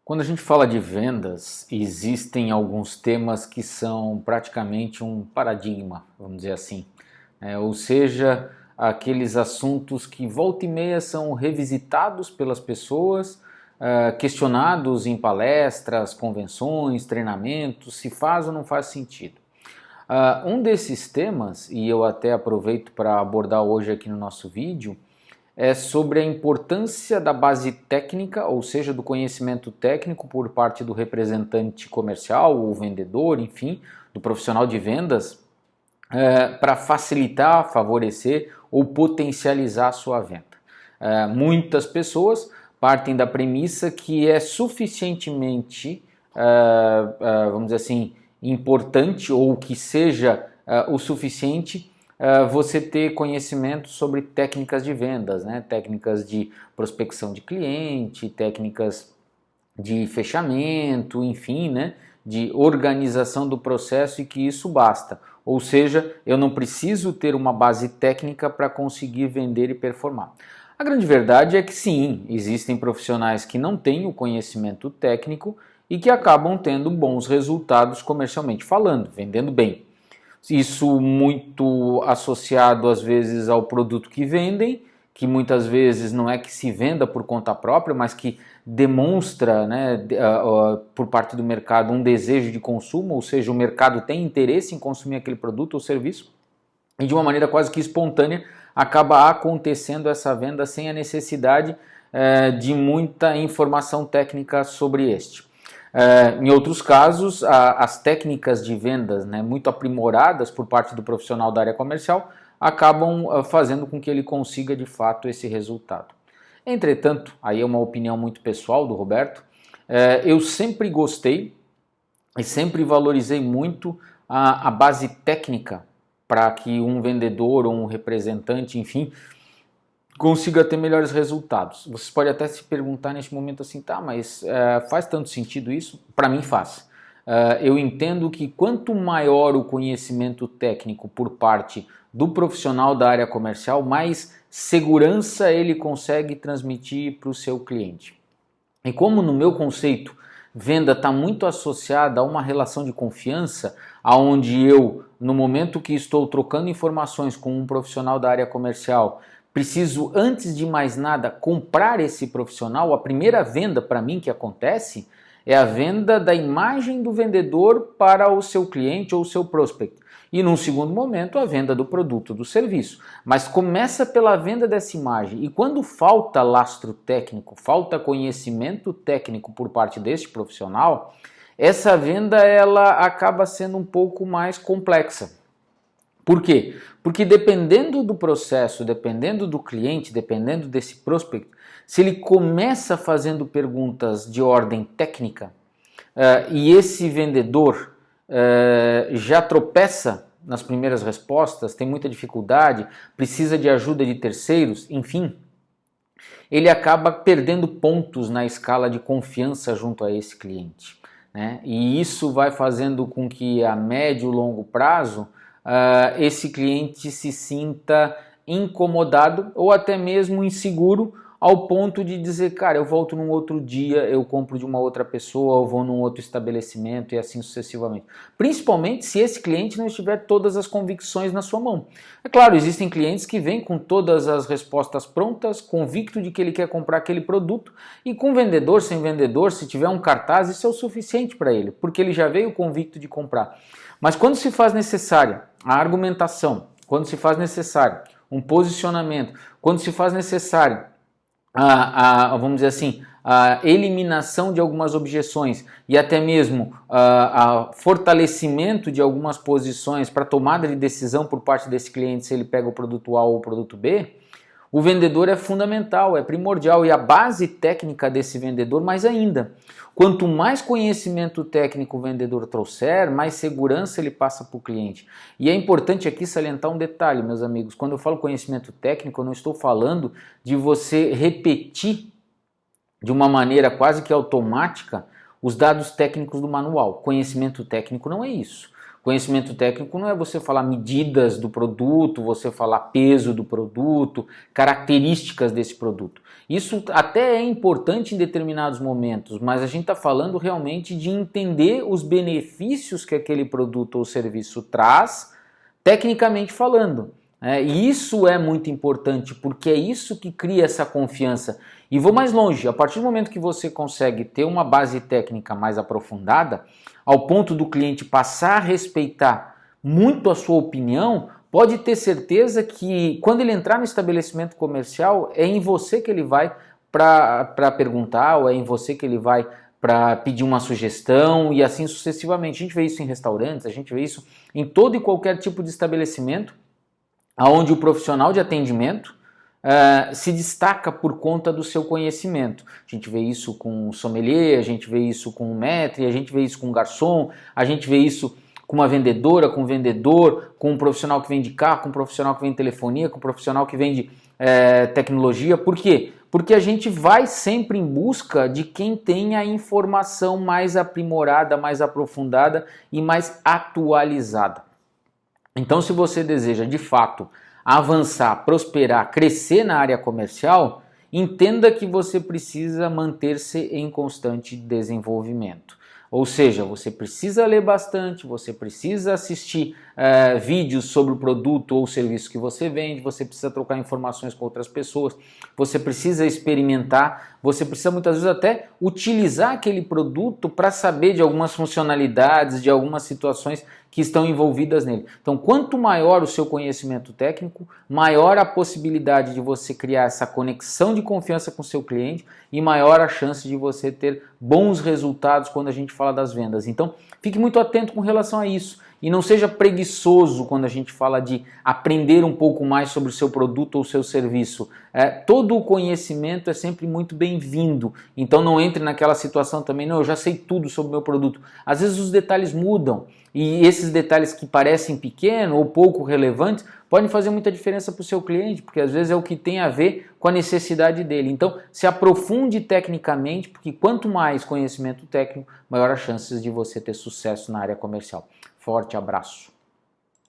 Quando a gente fala de vendas, existem alguns temas que são praticamente um paradigma, vamos dizer assim. Ou seja, aqueles assuntos que volta e meia são revisitados pelas pessoas, questionados em palestras, convenções, treinamentos, se faz ou não faz sentido. Um desses temas, e eu até aproveito para abordar hoje aqui no nosso vídeo, é sobre a importância da base técnica, ou seja, do conhecimento técnico por parte do representante comercial ou vendedor, enfim, do profissional de vendas, para facilitar, favorecer ou potencializar a sua venda. Muitas pessoas partem da premissa que é suficientemente, vamos dizer assim, importante ou que seja o suficiente você ter conhecimento sobre técnicas de vendas, né? Técnicas de prospecção de cliente, técnicas de fechamento, enfim, né? De organização do processo e que isso basta. Ou seja, eu não preciso ter uma base técnica para conseguir vender e performar. A grande verdade é que sim, existem profissionais que não têm o conhecimento técnico e que acabam tendo bons resultados comercialmente falando, vendendo bem. Isso muito associado às vezes ao produto que vendem, que muitas vezes não é que se venda por conta própria, mas que demonstra, né, por parte do mercado um desejo de consumo, ou seja, o mercado tem interesse em consumir aquele produto ou serviço, e de uma maneira quase que espontânea acaba acontecendo essa venda sem a necessidade de muita informação técnica sobre este. Em outros casos, as técnicas de vendas, né, muito aprimoradas por parte do profissional da área comercial acabam fazendo com que ele consiga de fato esse resultado. Entretanto, aí é uma opinião muito pessoal do Roberto, eu sempre gostei e sempre valorizei muito a base técnica para que um vendedor ou um representante, enfim, consiga ter melhores resultados. Vocês podem até se perguntar neste momento assim, tá, mas faz tanto sentido isso? Para mim faz. Eu entendo que quanto maior o conhecimento técnico por parte do profissional da área comercial, mais segurança ele consegue transmitir para o seu cliente. E como no meu conceito, venda está muito associada a uma relação de confiança, aonde eu, no momento que estou trocando informações com um profissional da área comercial, preciso, antes de mais nada, comprar esse profissional. A primeira venda para mim que acontece é a venda da imagem do vendedor para o seu cliente ou o seu prospect. E num segundo momento, a venda do produto, do serviço. Mas começa pela venda dessa imagem. E quando falta lastro técnico, falta conhecimento técnico por parte deste profissional, essa venda ela acaba sendo um pouco mais complexa. Por quê? Porque dependendo do processo, dependendo do cliente, dependendo desse prospect, se ele começa fazendo perguntas de ordem técnica e esse vendedor já tropeça nas primeiras respostas, tem muita dificuldade, precisa de ajuda de terceiros, enfim, ele acaba perdendo pontos na escala de confiança junto a esse cliente, né? E isso vai fazendo com que a médio e longo prazo esse cliente se sinta incomodado ou até mesmo inseguro ao ponto de dizer, cara, eu volto num outro dia, eu compro de uma outra pessoa, eu vou num outro estabelecimento e assim sucessivamente. Principalmente se esse cliente não estiver todas as convicções na sua mão. É claro, existem clientes que vêm com todas as respostas prontas, convicto de que ele quer comprar aquele produto, e com vendedor, sem vendedor, se tiver um cartaz, isso é o suficiente para ele, porque ele já veio convicto de comprar. Mas quando se faz necessária a argumentação, quando se faz necessário um posicionamento, quando se faz necessário vamos dizer assim, a eliminação de algumas objeções e até mesmo a fortalecimento de algumas posições para tomada de decisão por parte desse cliente se ele pega o produto A ou o produto B, o vendedor é fundamental, é primordial, e a base técnica desse vendedor mais ainda. Quanto mais conhecimento técnico o vendedor trouxer, mais segurança ele passa para o cliente. E é importante aqui salientar um detalhe, meus amigos. Quando eu falo conhecimento técnico, eu não estou falando de você repetir de uma maneira quase que automática os dados técnicos do manual. Conhecimento técnico não é isso. Conhecimento técnico não é você falar medidas do produto, você falar peso do produto, características desse produto. Isso até é importante em determinados momentos, mas a gente está falando realmente de entender os benefícios que aquele produto ou serviço traz, tecnicamente falando. E isso é muito importante, porque é isso que cria essa confiança. E vou mais longe, a partir do momento que você consegue ter uma base técnica mais aprofundada, ao ponto do cliente passar a respeitar muito a sua opinião, pode ter certeza que quando ele entrar no estabelecimento comercial, é em você que ele vai para perguntar, ou é em você que ele vai para pedir uma sugestão e assim sucessivamente. A gente vê isso em restaurantes, a gente vê isso em todo e qualquer tipo de estabelecimento, onde o profissional de atendimento se destaca por conta do seu conhecimento. A gente vê isso com o sommelier, a gente vê isso com o maître, a gente vê isso com o garçom, a gente vê isso com uma vendedora, com um vendedor, com um profissional que vende carro, com um profissional que vende telefonia, com um profissional que vende tecnologia. Por quê? Porque a gente vai sempre em busca de quem tem a informação mais aprimorada, mais aprofundada e mais atualizada. Então, se você deseja de fato avançar, prosperar, crescer na área comercial, entenda que você precisa manter-se em constante desenvolvimento. Ou seja, você precisa ler bastante, você precisa assistir vídeos sobre o produto ou serviço que você vende, você precisa trocar informações com outras pessoas, você precisa experimentar, você precisa muitas vezes até utilizar aquele produto para saber de algumas funcionalidades, de algumas situações que estão envolvidas nele. Então, quanto maior o seu conhecimento técnico, maior a possibilidade de você criar essa conexão de confiança com o seu cliente e maior a chance de você ter bons resultados quando a gente fala das vendas. Então, fique muito atento com relação a isso e não seja preguiçoso quando a gente fala de aprender um pouco mais sobre o seu produto ou o seu serviço. Todo o conhecimento é sempre muito bem-vindo, então não entre naquela situação também, não, eu já sei tudo sobre o meu produto. Às vezes os detalhes mudam e esses detalhes que parecem pequenos ou pouco relevantes podem fazer muita diferença para o seu cliente, porque às vezes é o que tem a ver com a necessidade dele. Então, se aprofunde tecnicamente, porque quanto mais conhecimento técnico, maior as chances de você ter sucesso na área comercial. Forte abraço!